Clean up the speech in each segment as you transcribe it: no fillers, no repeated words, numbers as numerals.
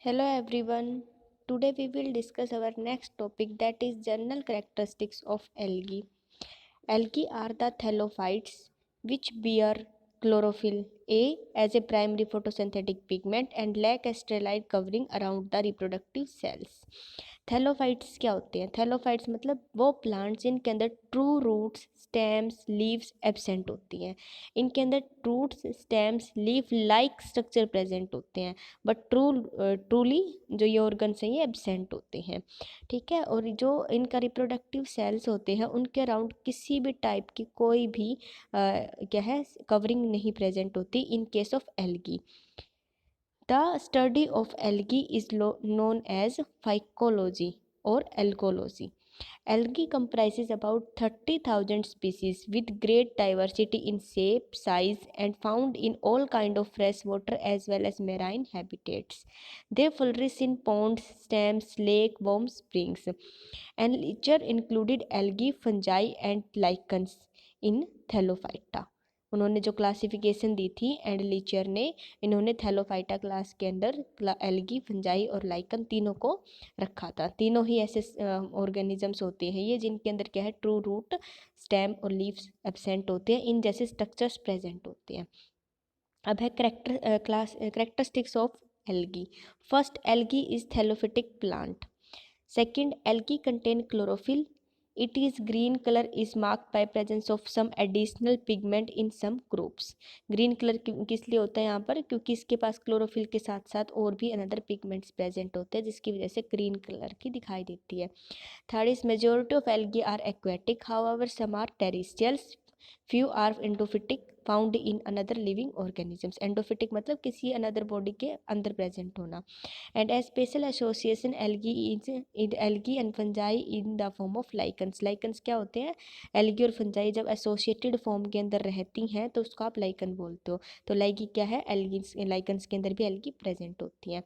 Hello everyone. Today we will discuss our next topic, that is general characteristics of algae. Algae are the thallophytes which bear chlorophyll A as a primary photosynthetic pigment and lack a sterile covering around the reproductive cells. Thallophytes क्या होते हैं? Thallophytes मतलब वो plants जिनके अंदर true roots, stems, leaves absent होती हैं। इनके अंदर roots, stems, leaf like structure present होते हैं, बट ट्रूली जो ये ऑर्गन्स हैं ये एब्सेंट होते हैं। ठीक है। और जो इनका रिप्रोडक्टिव सेल्स होते हैं उनके अराउंड किसी भी टाइप की कोई भी क्या है कवरिंग नहीं प्रेजेंट होती इन case of algae. The study of algae is known as phycology or algology. Algae comprises about 30,000 species with great diversity in shape, size, and found in all kinds of freshwater as well as marine habitats. They flourish in ponds, streams, lakes, warm springs. And literature included algae, fungi, and lichens in Thallophyta. उन्होंने जो classification दी थी and लीचर ने, इन्होंने Thallophyta class के अंदर algae, fungi और lichen तीनों को रखा था। तीनों ही ऐसे ऑर्गेनिजम्स होते हैं ये जिनके अंदर क्या है ट्रू रूट, स्टेम और लीव्स एब्सेंट होते हैं, इन जैसे स्ट्रक्चर्स प्रेजेंट होते हैं। अब है characteristics of algae. First, algae is thallophytic plant. Second, algae contain chlorophyll. It is green color is marked by presence of some additional pigment in some groups. Green colour किस लिए होता है यहाँ पर? क्योंकि इसके पास क्लोरोफिल के साथ साथ और भी अनदर पिगमेंट्स प्रेजेंट होते हैं जिसकी वजह से ग्रीन कलर की दिखाई देती है। Third is majority of algae are aquatic, however some are terrestrials, few are endophytic found in another living organisms. Endophytic मतलब किसी अनदर बॉडी के अंदर प्रेजेंट होना। And a special association algae is algae and fungi in the form of lichens. Lichens क्या होते हैं? Algae और fungi जब एसोसिएटेड फॉर्म के अंदर रहती हैं तो उसको आप लाइकन बोलते हो। तो लाइकी क्या है? एल्गी, लाइकन्स के अंदर भी एल्गी प्रेजेंट होती हैं।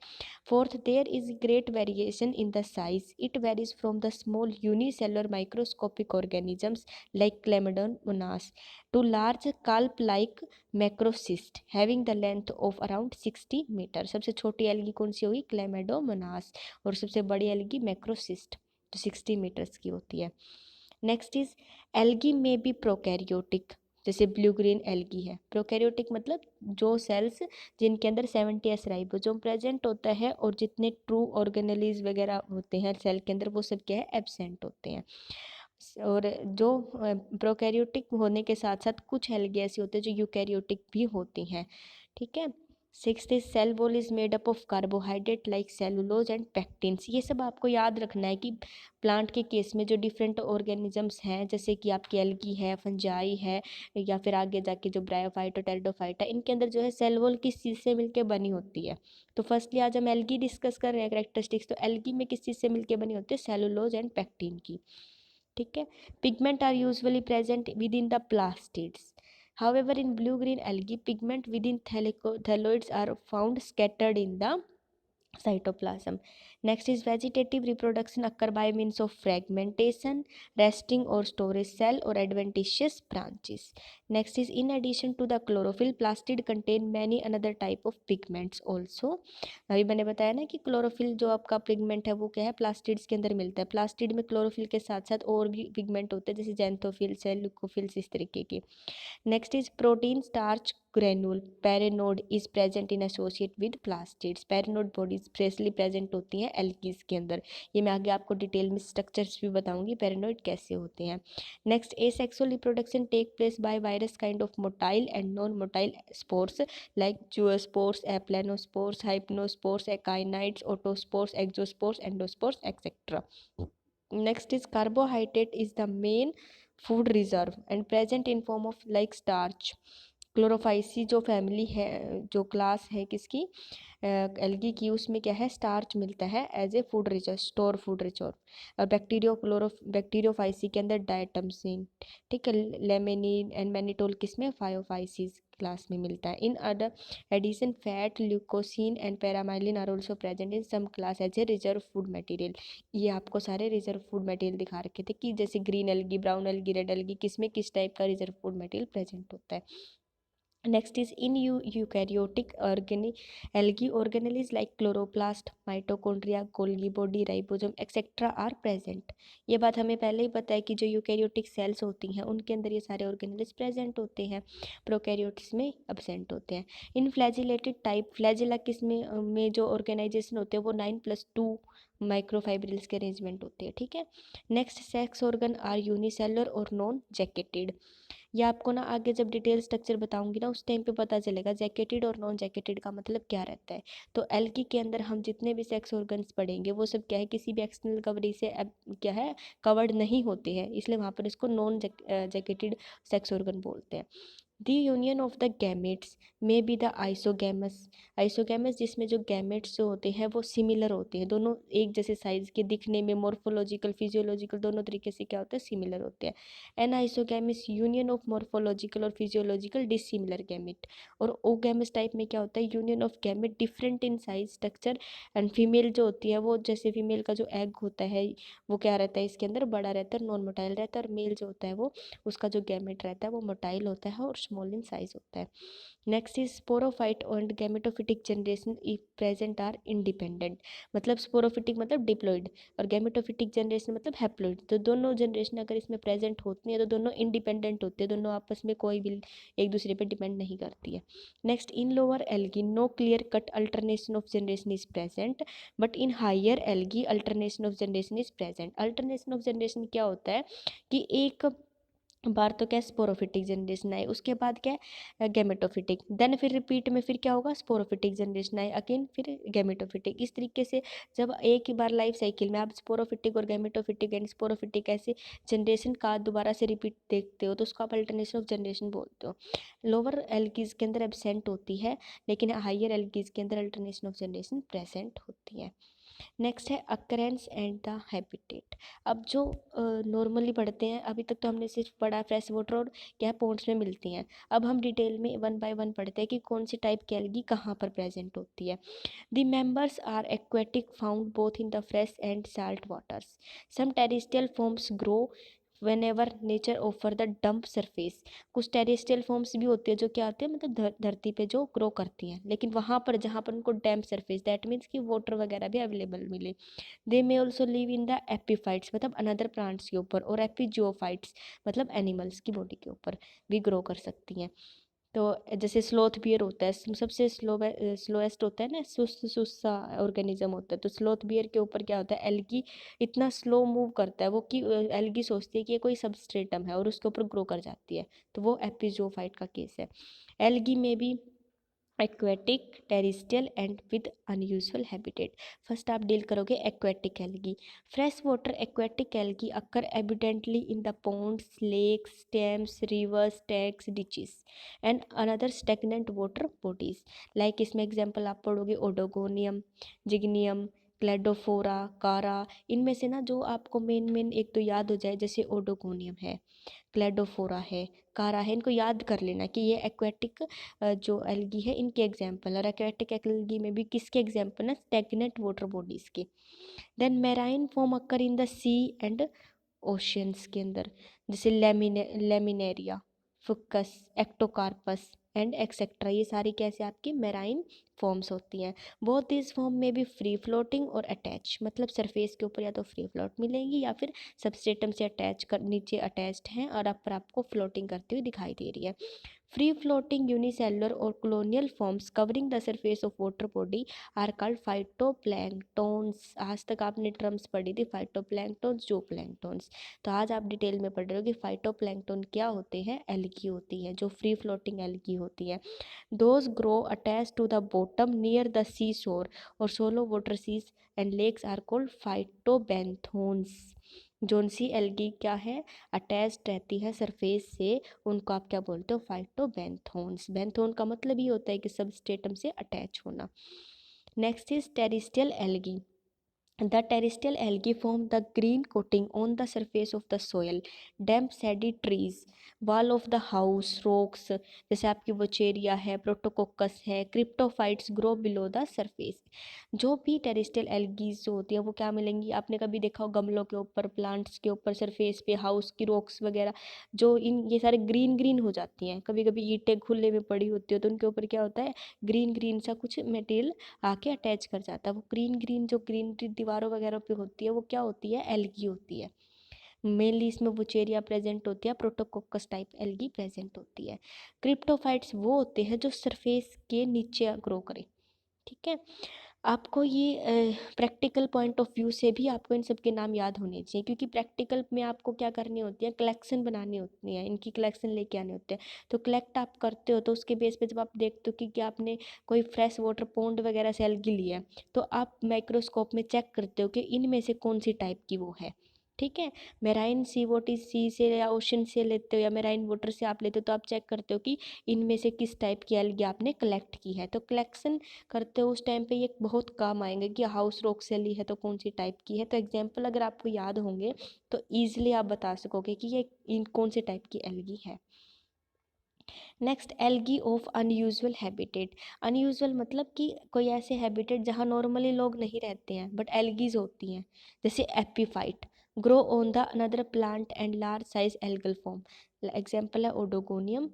Fourth, there is great variation in the size. It varies from the small unicellular microscopic organisms like Chlamydomonas to large carp-like macrocyst having the length of around 60 metre. सबसे छोटी algae कौन सी होगी? Chlamydomonas. और सबसे बड़ी algae मैक्रोसिस्ट जो 60 metres की होती है। नेक्स्ट इज एल्गी में बी प्रोकैरियोटिक, जैसे ब्लू ग्रीन एल्गी है। प्रोकैरियोटिक मतलब जो सेल्स जिनके अंदर 70s राइबोसोम प्रेजेंट होता है और जितने ट्रू ऑर्गेनेलीज वगैरह होते हैं सेल के अंदर वो सब क्या है? एब्सेंट होते हैं। और जो प्रोकैरियोटिक होने के साथ साथ कुछ एल्गी ऐसी होते हैं जो यूकैरियोटिक भी होती हैं। ठीक है। Sixth is cell wall is made up of carbohydrate like cellulose and pectins. ये सब आपको याद रखना है कि प्लांट के केस में जो डिफरेंट ऑर्गेनिजम्स हैं जैसे कि आपकी एल्गी है, फंजाई है, या फिर आगे जाके जो ब्रायोफाइट और टेरिडोफाइट है, इनके अंदर जो है सेल वॉल किस चीज़ से मिलकर बनी होती है? तो फर्स्टली आज हम एल्गी डिस्कस कर रहे हैं करेक्टरिस्टिक्स। तो एल्गी में किस चीज़ से मिलकर बनी होती है? सेलुलोज एंड पैक्टिन की। ठीक है। Pigment are usually present within the plastids. However, in blue-green algae, pigment within thalloids are found scattered in the cytoplasm. Next is vegetative reproduction occur by means of fragmentation, resting or storage cell or adventitious branches. Next is in addition to the chlorophyll, plastid contain many another type of pigments also. अभी मैंने बताया ना कि chlorophyll जो आपका pigment है वो क्या है? प्लास्टिड्स के अंदर मिलता है। प्लास्टिड में क्लोरोफिल के साथ साथ और भी पिगमेंट होते हैं जैसे जेंथोफिल्स है, ल्यूकोफिल्स, इस तरीके के। Next is protein starch granule pyrenoid is present in associate with plastids. Pyrenoid bodies freshly present होती हैं एल्गीज के अंदर। ये मैं आगे आपको डिटेल में स्ट्रक्चर्स भी बताऊंगी पेरेनोइड कैसे होते हैं। Next, asexual reproduction take place by various kind of motile and non motile spores like zoospores, aplanospores, hypnospores, akinetes, autospores, exospores, endospores etcetera. Next is carbohydrate is the main food reserve and present in form of like starch. Chlorophyceae जो family है, जो class है किसकी? Algae की, उसमें क्या है? Starch मिलता है as a food reserve, store food reserve. और बैक्टीरियोफाइसी के अंदर डायटमसिन, ठीक है, लेमेनिन एंड मैनिटोल किसमें? फायोफाइसीस क्लास में मिलता है। In other addition fat, leucosin and paramylon are also present in some class as a reserve food material. ये आपको सारे रिजर्व फूड मटेरियल दिखा रखे थे कि जैसे green algae, brown algae, red algae किसमें किस टाइप का रिजर्व फूड मटेरियल प्रेजेंट होता है। Next is in eukaryotic algae organelles like chloroplast, mitochondria, Golgi body, ribosome etc. are present. ये बात हमें पहले ही पता है कि जो यूकैरियोटिक सेल्स होती हैं उनके अंदर ये सारे ऑर्गेनेल्स प्रेजेंट होते हैं, प्रोकैरियोट्स में अब्सेंट होते हैं. इन फ्लैजिलेटेड टाइप, फ्लैजिला किस में जो ऑर्गेनाइजेशन होते हैं वो 9+2 माइक्रोफाइब्रिल्स के अरेंजमेंट होते हैं. ठीक है. Next, sex organ are unicellular और नॉन जैकेटेड. ये आपको ना आगे जब डिटेल स्ट्रक्चर बताऊंगी ना उस टाइम पे पता चलेगा जैकेटेड और नॉन जैकेटेड का मतलब क्या रहता है. तो एल्गी के अंदर हम जितने भी सेक्स ऑर्गन्स पढ़ेंगे वो सब क्या है, किसी भी एक्सटर्नल कवरेज से क्या है, कवर्ड नहीं होते हैं, इसलिए वहाँ पर इसको नॉन जैकेटेड सेक्स ऑर्गन बोलते हैं. The union of the gametes may be the isogamous. Isogamous जिसमें जो गैमेट्स जो होते हैं वो सिमिलर होते हैं, दोनों एक जैसे साइज के, दिखने में मॉर्फोलॉजिकल फिजियोलॉजिकल दोनों तरीके से क्या होते हैं, सिमिलर होते हैं. An isogamous union of morphological और फिजियोलॉजिकल डिसिमिलर गैमेट. और ओगैमस टाइप में क्या होता है, union of gamete different in size structure and female जो होती है वो, जैसे फीमेल का जो एग होता है वो क्या रहता है, इसके अंदर बड़ा रहता है, नॉन मोटाइल रहता है, और मेल जो होता है वो, उसका जो गैमेट रहता है वो मोटाइल होता है और स्मॉल इन साइज होता है. Next is sporophyte and gametophytic generation if present are independent. मतलब स्पोरोफिटिक मतलब डिप्लॉइड और गैमेटोफिटिक जनरेशन मतलब हैप्लॉइड. तो दोनों जनरेशन अगर इसमें प्रेजेंट होती है तो दोनों इंडिपेंडेंट होते हैं, दोनों आपस में कोई भी एक दूसरे पे डिपेंड नहीं करती है. Next, in lower algae no clear cut alternation of generation is present, but in higher algae alternation of generation is present. Alternation of generation क्या होता है कि एक बार तो क्या स्पोरोफिटिक जनरेशन आए, उसके बाद क्या है गैमेटोफिटिक, देन फिर रिपीट में फिर क्या होगा, स्पोरोफिटिक जनरेशन आए, अगेन फिर गैमेटोफिटिक. इस तरीके से जब एक ही बार लाइफ साइकिल में आप स्पोरोफिटिक और गैमेटोफिटिक एंड स्पोरोफिटिक ऐसे जनरेशन का दोबारा से रिपीट देखते हो तो उसको आप अल्टरनेशन ऑफ जनरेशन बोलते हो. लोअर एल्गीज के अंदर एब्सेंट होती है, लेकिन हायर एल्गीज के अंदर अल्टरनेशन ऑफ जनरेशन प्रेजेंट होती है. नेक्स्ट है अकरेंस एंड द हैबिटेट. अब जो नॉर्मली पढ़ते हैं, अभी तक तो हमने सिर्फ पढ़ा फ्रेश वाटर और क्या पॉन्ड्स में मिलती हैं. अब हम डिटेल में वन बाय वन पढ़ते हैं कि कौन सी टाइप की एल्गी कहाँ पर प्रेजेंट होती है. The members are aquatic found both in the fresh and salt waters. Some terrestrial forms grow whenever nature offer the damp surface. कुछ टेरेस्ट्रियल फॉर्म्स भी होती है जो क्या आते हैं, मतलब धरती पे जो ग्रो करती हैं, लेकिन वहाँ पर जहाँ पर उनको डैम्प सरफेस, दैट मीन्स कि वाटर वगैरह भी अवेलेबल मिले. They may also live in the epiphytes मतलब अनदर प्लांट्स के ऊपर, और एपीजियोफाइट्स मतलब एनिमल्स की बॉडी के ऊपर भी ग्रो कर सकती हैं. तो जैसे स्लोथ बियर होता है, सबसे स्लोएस्ट होता है ना, सुस्त सुस्ता ऑर्गेनिज्म होता है. तो स्लोथ बियर के ऊपर क्या होता है, एल्गी इतना स्लो मूव करता है वो कि एल्गी सोचती है कि ये कोई सबस्ट्रेटम है और उसके ऊपर ग्रो कर जाती है. तो वो एपिजोफाइट का केस है. एल्गी में भी aquatic, terrestrial and with unusual habitat. First आप डील करोगे aquatic algae. Fresh water aquatic algae occur abundantly in the ponds, lakes, dams, rivers, tanks, ditches and another stagnant water bodies. Like इसमें example आप पढ़ोगे Oedogonium, जिग्नियम, Cladophora, कारा. इनमें से ना जो आपको मेन मेन एक तो याद हो जाए, जैसे ओडोगोनियम है, क्लेडोफोरा है, कारा है, इनको याद कर लेना कि ये एक्वेटिक जो एल्गी है इनके एग्जाम्पल. और एक्वेटिक एल्गी में भी किसके एग्जाम्पल है, स्टैग्नेंट वाटर बॉडीज के. Then marine form occur in the sea and oceans के अंदर, जैसे Laminaria, Fucus, Ectocarpus and etcetera. ये सारी कैसे आपकी मैराइन फॉर्म्स होती हैं. बोथ दिस फॉर्म में भी फ्री फ्लोटिंग और अटैच, मतलब सरफेस के ऊपर या तो फ्री फ्लोट मिलेंगी या फिर सबस्ट्रेटम से अटैच कर नीचे अटैच्ड हैं और अपर आपको फ्लोटिंग करती हुई दिखाई दे रही है. फ्री फ्लोटिंग यूनिसेलुलर और colonial forms covering the surface of water body are called phytoplanktons. आज तक आपने टर्म्स पढ़ी थी phytoplanktons, zooplanktons. तो आज आप डिटेल में पढ़ रहे हो कि phytoplankton क्या होते हैं, एल्गी होती है जो फ्री फ्लोटिंग एल्गी होती है. Those grow attached to the bottom near the seashore or shallow water seas and lakes are called phytobenthons. Zone sea algae क्या है, अटैच्ड रहती है सरफेस से, उनको आप क्या बोलते हो, फाइटोबैंथोन्स. बैंथोन का मतलब ये होता है कि सबस्ट्रेटम से अटैच होना. Next is terrestrial algae. The terrestrial algae form the green coating on the surface of the soil, damp sandy trees, wall of the house, rocks, जैसे आपकी वोचेरिया है, प्रोटोकोकस है, क्रिप्टोफाइट्स ग्रो बिलो द सरफेस। जो भी terrestrial algae जो होती है वो क्या मिलेंगी, आपने कभी देखा हो गमलों के ऊपर, प्लांट्स के ऊपर, सरफेस पे, हाउस की रॉक्स वगैरह, जो इन ये सारे ग्रीन ग्रीन हो जाती हैं। कभी कभी ईंटें खुले में पड़ी होती है तो उनके ऊपर क्या होता है, ग्रीन ग्रीन सा कुछ मटेरियल आके अटैच कर जाता है। वो ग्रीन ग्रीन जो ग्रीन दीवारों वगैरह पे होती है वो क्या होती है, एल्गी होती है। मेनली इसमें वुचेरिया प्रेजेंट होती है, प्रोटोकोकस टाइप एल्गी प्रेजेंट होती है। क्रिप्टोफाइट्स वो होते हैं जो सरफेस के नीचे ग्रो करें। ठीक है, आपको ये प्रैक्टिकल पॉइंट ऑफ व्यू से भी आपको इन सब के नाम याद होने चाहिए, क्योंकि प्रैक्टिकल में आपको क्या करनी होती है, कलेक्शन बनानी होती है, इनकी कलेक्शन लेके आने होते हैं। तो कलेक्ट आप करते हो तो उसके बेस पे जब आप देखते हो कि क्या आपने कोई फ्रेश वाटर पॉन्ड वगैरह से एल्गी लिया है, तो आप माइक्रोस्कोप में चेक करते हो कि इनमें से कौन सी टाइप की वो है। ठीक है, मेराइन सी वाटर सी से या ओशन से लेते हो या मेराइन वाटर से आप लेते हो तो आप चेक करते हो कि इनमें से किस टाइप की एल्गी आपने कलेक्ट की है। तो कलेक्शन करते हो उस टाइम पे ये बहुत काम आएंगे कि हाउस रॉक से ली है तो कौन सी टाइप की है। तो एग्जाम्पल अगर आपको याद होंगे तो ईजिली आप बता सकोगे कि ये इन कौन से टाइप की एल्गी है। Next, algae of unusual habitat. Unusual मतलब कि कोई ऐसे हैबिटेट जहाँ नॉर्मली लोग नहीं रहते हैं बट एल्गीज होती हैं, जैसे epiphyte grow on the another plant and large size algal form. Example है Oedogonium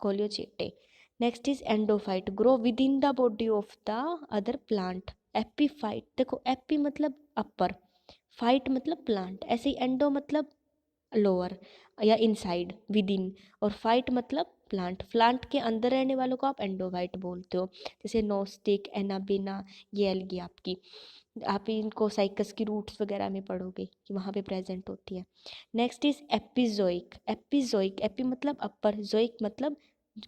Coleochaete. Next is endophyte grow within the body of the other plant. Epiphyte, देखो एपी मतलब अपर, फाइट मतलब plant, ऐसे ही endo मतलब lower या inside within, और phyte मतलब प्लांट, प्लांट के अंदर रहने वालों को आप एंडोफाइट बोलते हो। जैसे नोस्टिक, एनाबिना, ये एल्गी आपकी, आप इनको साइकस की रूट्स वगैरह में पढ़ोगे कि वहाँ पे प्रेजेंट होती है। Next is epizoic. Epizoic, epi मतलब अपर, जोइक मतलब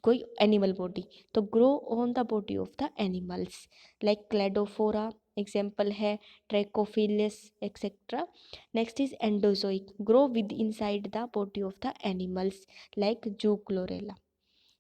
कोई एनिमल बॉडी, तो grow on the body of the animals like Cladophora, example है Trichophilus etcetera. Next is endozoic grow with inside the body of the animals like Zoochlorella.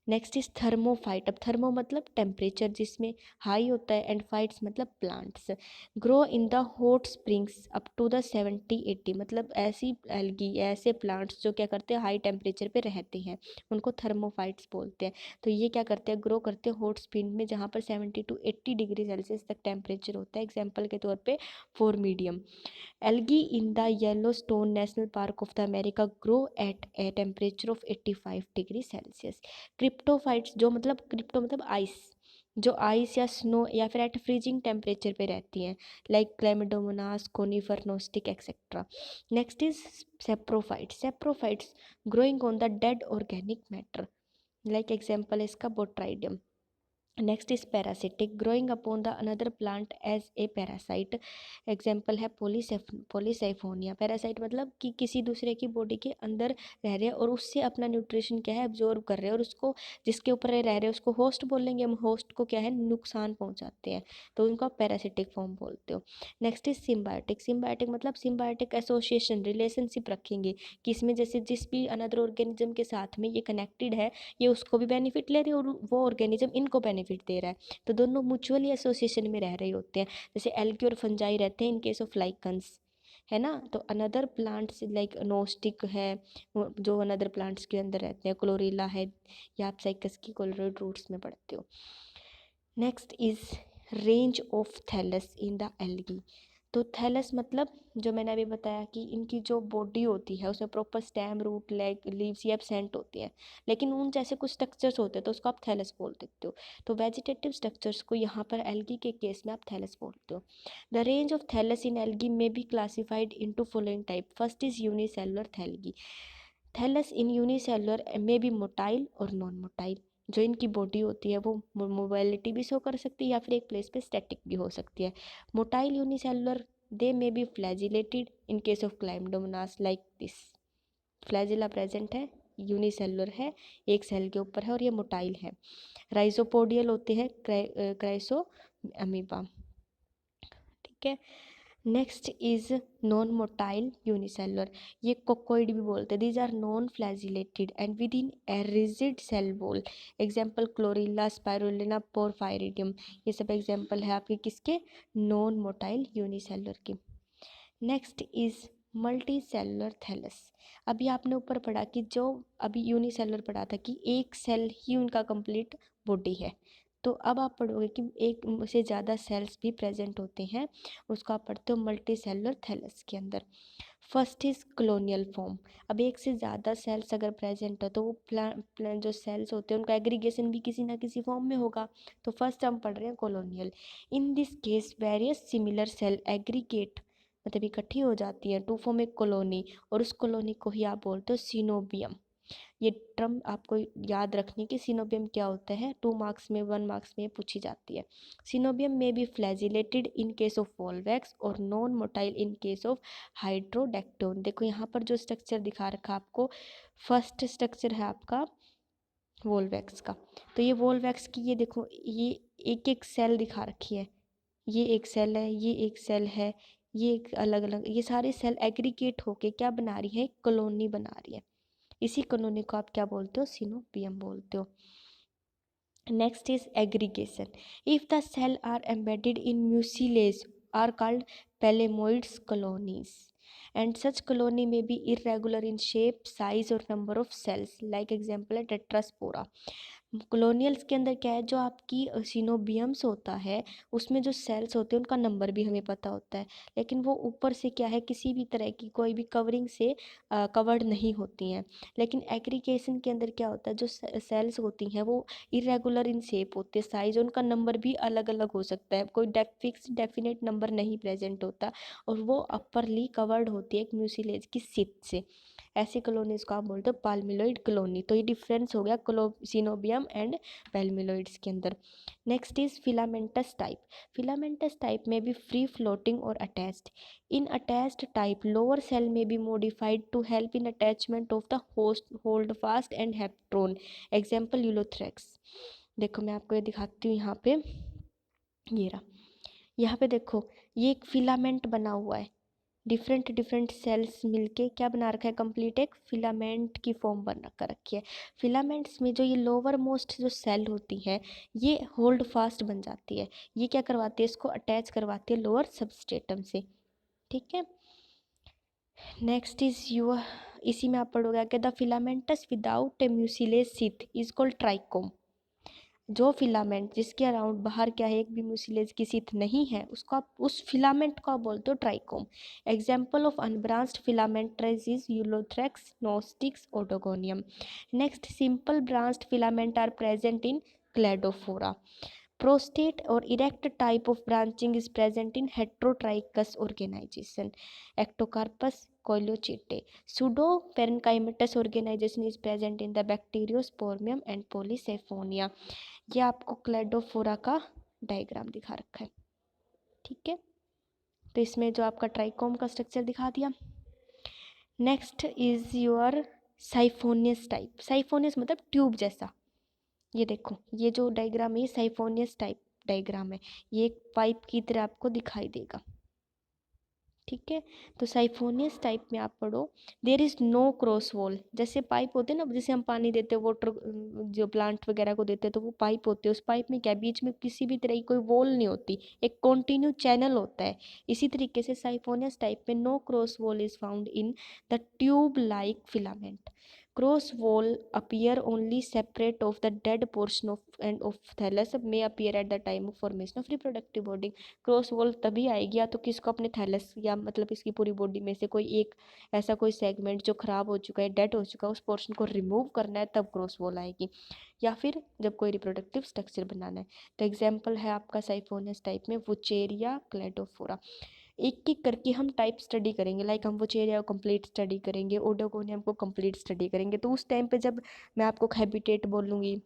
Next is thermophyte. अब thermo मतलब temperature जिसमें high होता है, and phytes मतलब plants. Grow in the hot springs up to the 70-80, मतलब ऐसी algae, ऐसे plants जो क्या करते हैं, हाई टेम्परेचर पे रहते हैं, उनको थर्मोफाइट्स बोलते हैं। तो ये क्या करते हैं, ग्रो करते हैं हॉट स्प्रिंग में जहाँ पर 70 to 80 डिग्री सेल्सियस तक टेम्परेचर होता है। एग्जाम्पल के तौर पे फॉर्मीडियम। Algae in the Yellowstone National Park of the America grow at a temperature of 85 degree Celsius. Cryptophytes, जो मतलब क्रिप्टो मतलब आइस, जो आइस या स्नो या फिर एट फ्रीजिंग टेम्परेचर पे रहती हैं, like Chlamydomonas, conifer, Nostoc etcetera. Next is saprophytes. Saprophytes growing on the dead organic matter, like example इसका Botrydium. Next is parasitic growing upon the another plant as a parasite, example है Polysiphonia. Parasite मतलब कि किसी दूसरे की body के अंदर रह रहे हैं और उससे अपना न्यूट्रिशन क्या है, एब्जॉर्ब कर रहे हैं, और उसको जिसके ऊपर रह रहे हैं उसको होस्ट बोलेंगे हम, होस्ट को क्या है, नुकसान पहुंचाते हैं, तो उनको आप पैरासिटिक फॉर्म बोलते हो। Next is symbiotic. सिम्बायोटिक मतलब सिम्बायोटिक एसोसिएशन, रिलेशनशिप रखेंगे कि इसमें जैसे जिस भी अनदर ऑर्गेनिज्म के साथ में ये कनेक्टेड है, ये उसको भी बेनिफिट ले रही है और वो ऑर्गेनिज्म इनको बेनिफिट दे रहा है, तो दोनों म्यूचुअली एसोसिएशन में रह रहे होते हैं। जैसे एल्गी और फंजाई रहते हैं इन केस ऑफ लाइकन्स, है ना। तो अनदर प्लांट्स लाइक नोस्टिक है, जो अनदर प्लांट्स के अंदर रहते हैं, क्लोरेला है, या आप साइकस की कोलोरेड रूट्स में पढ़ते हो। Next is range of thallus in the algae. तो थैलस मतलब जो मैंने अभी बताया कि इनकी जो बॉडी होती है उसमें proper stem, root, leg, leaves ये एब्सेंट होती है, लेकिन उन जैसे कुछ स्ट्रक्चर्स होते हैं तो उसको आप थैलस बोल देते हो। तो वेजिटेटिव स्ट्रक्चर्स को यहाँ पर एल्गी के केस में आप थैलस बोलते हो। The range of thallus in algae में be classified into following type. First is unicellular thalli. Thallus in unicellular में बी मोटाइल और नॉन मोटाइल। जो इनकी बॉडी होती है वो मोबाइलिटी भी शो कर सकती है या फिर एक प्लेस पे स्टैटिक भी हो सकती है। Motile unicellular they may be flagellated in case of Chlamydomonas like this. Flagella present है, यूनिसेलुलर है, एक सेल के ऊपर है और ये मोटाइल है। राइजोपोडियल होते हैं क्राइसो अमीबा। ठीक है, next is non motile unicellular, ये कोकोइड भी बोलते हैं। These are non flagellated and within a rigid cell wall. Example Chlorella, Spirulina, Porphyridium, ये सब एग्जाम्पल है आपके किसके, नॉन मोटाइल यूनिसेलुलर के। Next is multicellular thallus. अभी आपने ऊपर पढ़ा कि जो अभी यूनिसेलुलर पढ़ा था कि एक सेल ही उनका कंप्लीट बॉडी है, तो अब आप पढ़ोगे कि एक से ज़्यादा सेल्स भी प्रेजेंट होते हैं, उसको आप पढ़ते हो मल्टी सेलुलर थैलस के अंदर। First is colonial form. अब एक से ज़्यादा सेल्स अगर प्रेजेंट हो तो वो प्लान जो सेल्स होते हैं उनका एग्रीगेशन भी किसी ना किसी फॉर्म में होगा। तो फर्स्ट हम पढ़ रहे हैं colonial. In this case various similar cell aggregate, मतलब इकट्ठी हो जाती है टू फॉर्म एक कॉलोनी, और उस कॉलोनी को ही आप बोलते हो सिनोबियम। ये टर्म आपको याद रखनी कि सिनोबियम क्या होता है, 2 मार्क्स में 1 मार्क्स में पूछी जाती है। सिनोबियम में be flagellated in case of Volvox और non motile in case of Hydrodictyon. देखो यहाँ पर जो स्ट्रक्चर दिखा रखा आपको, फर्स्ट स्ट्रक्चर है आपका वॉल्वैक्स का। तो ये वॉल्वैक्स की ये देखो, ये एक एक सेल दिखा रखी है, ये एक सेल है, ये एक सेल है, ये एक अलग अलग, ये सारे सेल एग्रीगेट होके क्या बना रही है, कॉलोनी बना रही है। इसी कॉलोनी को आप क्या बोलते हो, सिनोबियम बोलते हो। Next is aggregation. If the cell are embedded in mucilage are called palmelloids colonies, and such colony may be irregular in shape, size or number of cells, like example है tetraspora। कॉलोनियल्स के अंदर क्या है, जो आपकी सिनोबियम्स होता है उसमें जो सेल्स होते हैं उनका नंबर भी हमें पता होता है, लेकिन वो ऊपर से क्या है, किसी भी तरह की कोई भी कवरिंग से कवर्ड नहीं होती हैं। लेकिन एग्रीगेशन के अंदर क्या होता है, जो सेल्स होती हैं वो इरेगुलर इन शेप होते हैं, साइज उनका नंबर भी अलग अलग हो सकता है, कोई फिक्स डेफिनेट नंबर नहीं प्रेजेंट होता, और वो अपरली कवर्ड होती है एक म्यूसिलेज की सीट से। ऐसी कॉलोनीज को आप बोलते हो पाल्मिलोइड कॉलोनी। तो ये डिफरेंस हो गया सिनोबियम एंड पैल्मिलोइड्स के अंदर। Next is filamentous type. Filamentous type में भी फ्री फ्लोटिंग और attached. In attached type lower cell में be modified to help in attachment of the host hold fast and hapteron, example Ulothrix. देखो मैं आपको ये दिखाती हूँ, यहाँ पे ये रहा, यहाँ पे देखो ये एक फिलामेंट बना हुआ है, डिफरेंट डिफरेंट सेल्स मिलके क्या बना रखा है, कंप्लीट एक फिलामेंट की फॉर्म बना कर रखी है। फिलामेंट्स में जो ये लोअर मोस्ट जो सेल होती है ये होल्ड फास्ट बन जाती है, ये क्या करवाती है, इसको अटैच करवाती है लोअर सबस्ट्रेटम से, ठीक है। नेक्स्ट इज यूर, इसी में आप पढ़ोगे कि the filamentous without A mucilage sheath is called trichome. जो फिलामेंट जिसके अराउंड बाहर क्या है, एक भी म्यूसिलेज की सीथ नहीं है, उसको आप उस फिलामेंट को आप बोलते हो trichome. Example of unbranched filaments is Ulothrix, Nostocs, Oedogonium. Next simple branched filament are present in Cladophora. Prostate or erect type of branching is present in heterotrichous organization. Ectocarpus coleochaetae. Pseudoparenchymatous organization is present in the Bacteriosporium and Polycephonia. ये आपको Cladophora का diagram दिखा रखा है, ठीक है। तो इसमें जो आपका ट्राइकोम का स्ट्रक्चर दिखा दिया। Next is your siphonous type. Siphonous मतलब ट्यूब जैसा। ये देखो ये जो डायग्राम है ये साइफोनियस टाइप डायग्राम है, ये एक पाइप की तरह आपको दिखाई देगा, ठीक है। तो साइफोनियस टाइप में आप पढ़ो, there is no cross wall. जैसे पाइप होते हैं ना, जैसे हम पानी देते हैं वाटर, जो प्लांट वगैरह को देते हैं तो वो पाइप होते हैं, उस पाइप में क्या बीच में किसी भी तरह की कोई वॉल नहीं होती, एक कॉन्टिन्यू चैनल होता है। इसी तरीके से साइफोनियस टाइप में no cross wall is found in the tube like filament. Cross wall appear only separate of the dead portion of and of thallus may appear at the time of formation of reproductive body। Cross wall तभी आएगी या तो किसको अपने thallus या मतलब इसकी पूरी बॉडी में से कोई एक ऐसा कोई सेगमेंट जो खराब हो चुका है, डेड हो चुका है, उस पोर्शन को रिमूव करना है तब क्रॉस वॉल आएगी, या फिर जब कोई रिप्रोडक्टिव स्ट्रक्चर बनाना है। तो एग्जाम्पल है आपका साइफोनियस टाइप में वुचेरिया, क्लेडोफोरा। एक एक करके हम टाइप स्टडी करेंगे, लाइक हम वुचेरिया को कंप्लीट स्टडी करेंगे, ओडोगोनियम को कंप्लीट स्टडी करेंगे। तो उस टाइम पे जब मैं आपको हैबिटेट बोलूँगी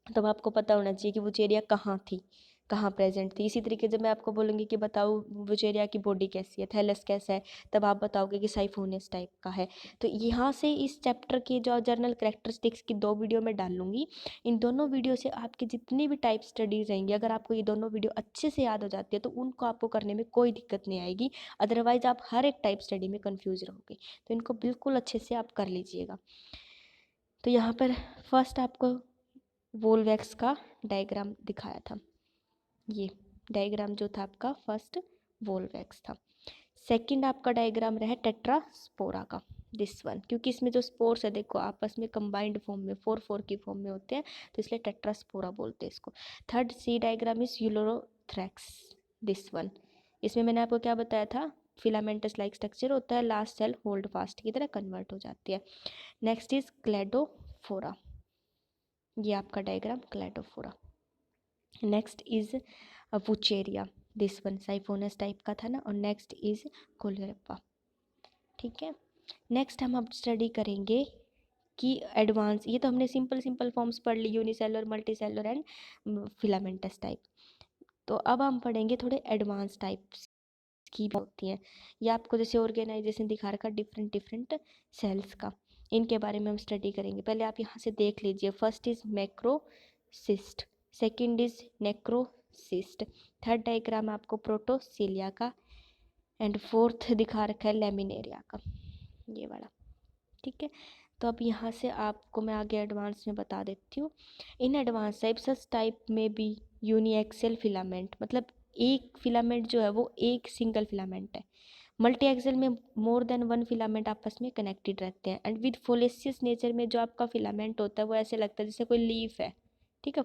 तब आपको पता होना चाहिए कि वुचेरिया कहाँ थी, कहाँ प्रेजेंट थी। इसी तरीके जब मैं आपको बोलूँगी कि बताओ वुचेरिया की बॉडी कैसी है, थैलस कैसा है, तब आप बताओगे कि साइफोनियस टाइप का है। तो यहाँ से इस चैप्टर की जो जर्नल कैरेक्टरिस्टिक्स की 2 वीडियो मैं डालूंगी, इन दोनों वीडियो से आपकी जितनी भी टाइप स्टडीज रहेंगी, अगर आपको ये दोनों वीडियो अच्छे से याद हो जाती है तो उनको आपको करने में कोई दिक्कत नहीं आएगी, अदरवाइज आप हर एक टाइप स्टडी में कन्फ्यूज रहोगे। तो इनको बिल्कुल अच्छे से आप कर लीजिएगा। तो यहाँ पर फर्स्ट आपको वोल्वैक्स का डायग्राम दिखाया था, ये डायग्राम जो था आपका फर्स्ट वोल्वैक्स था। सेकंड आपका डायग्राम रहा टेट्रास्पोरा का, दिस वन, क्योंकि इसमें जो स्पोर्स है देखो आपस में कंबाइंड फॉर्म में 4 की फॉर्म में होते हैं, तो इसलिए टेट्रास्पोरा बोलते हैं इसको। Third C diagram is Ulothrix, this one. इसमें मैंने आपको क्या बताया था, फिलामेंटस लाइक स्ट्रक्चर होता है, लास्ट सेल होल्ड फास्ट की तरह कन्वर्ट हो जाती है। नेक्स्ट इज क्लेडोफोरा, ये आपका diagram Cladophora. Next is Vaucheria, this one siphonous type का था ना। और नेक्स्ट इज कोलेरपा, ठीक है। नेक्स्ट हम अब स्टडी करेंगे कि एडवांस, ये तो हमने सिंपल फॉर्म्स पढ़ ली, unicellular, multicellular and filamentous type. तो अब हम पढ़ेंगे थोड़े एडवांस टाइप्स की भी होती हैं। ये आपको जैसे ऑर्गेनाइजेशन दिखा रखा डिफरेंट सेल्स का, इनके बारे में हम स्टडी करेंगे। पहले आप यहाँ से देख लीजिए, first is Macrocystis, second is Nereocystis, third diagram आपको प्रोटोसिलिया का, एंड फोर्थ दिखा रखा है लैमिनेरिया का, ये वाला, ठीक है। तो अब यहाँ से आपको मैं आगे एडवांस में बता देती हूँ। इन एडवांस टाइप्स टाइप में भी यूनिएक्सल फिलामेंट, मतलब एक फिलामेंट जो है वो एक सिंगल फिलामेंट है। मल्टी एक्सल में मोर देन वन फिलामेंट आपस में कनेक्टेड रहते हैं। एंड विद फोलेसियस नेचर में जो आपका फिलामेंट होता है वो ऐसे लगता है जैसे कोई लीफ है, ठीक है।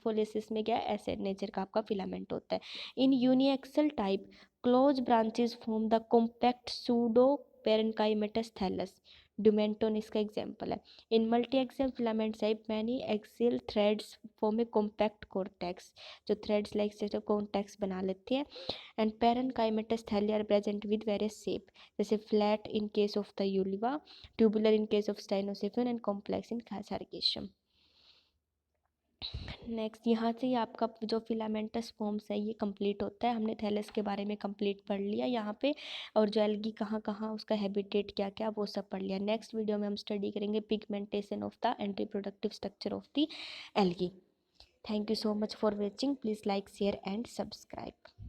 फोलेसिस में क्या है, ऐसे नेचर का आपका फिलामेंट होता है। In uniaxial type close branches form the compact pseudo parenchymatous thallus, Dumontia इसका एग्जाम्पल है। In multiaxial filament type many axial threads form a compact cortex, जो थ्रेड्स लाइक से कॉन्टेक्स बना लेती है। And parenchymatous thalli are present with various shape, जैसे flat in case of the Ulva, tubular in case of स्टाइनोसिफिन and complex in Sargassum. Next यहाँ से ही आपका जो फिलामेंटस फॉर्म्स है ये कंप्लीट होता है। हमने थैलस के बारे में कंप्लीट पढ़ लिया यहाँ पे, और जो एल्गी कहाँ कहाँ उसका हैबिटेट क्या क्या वो सब पढ़ लिया। नेक्स्ट वीडियो में हम स्टडी करेंगे pigmentation of the anti productive structure of the algae. Thank you so much for watching, please like share and subscribe.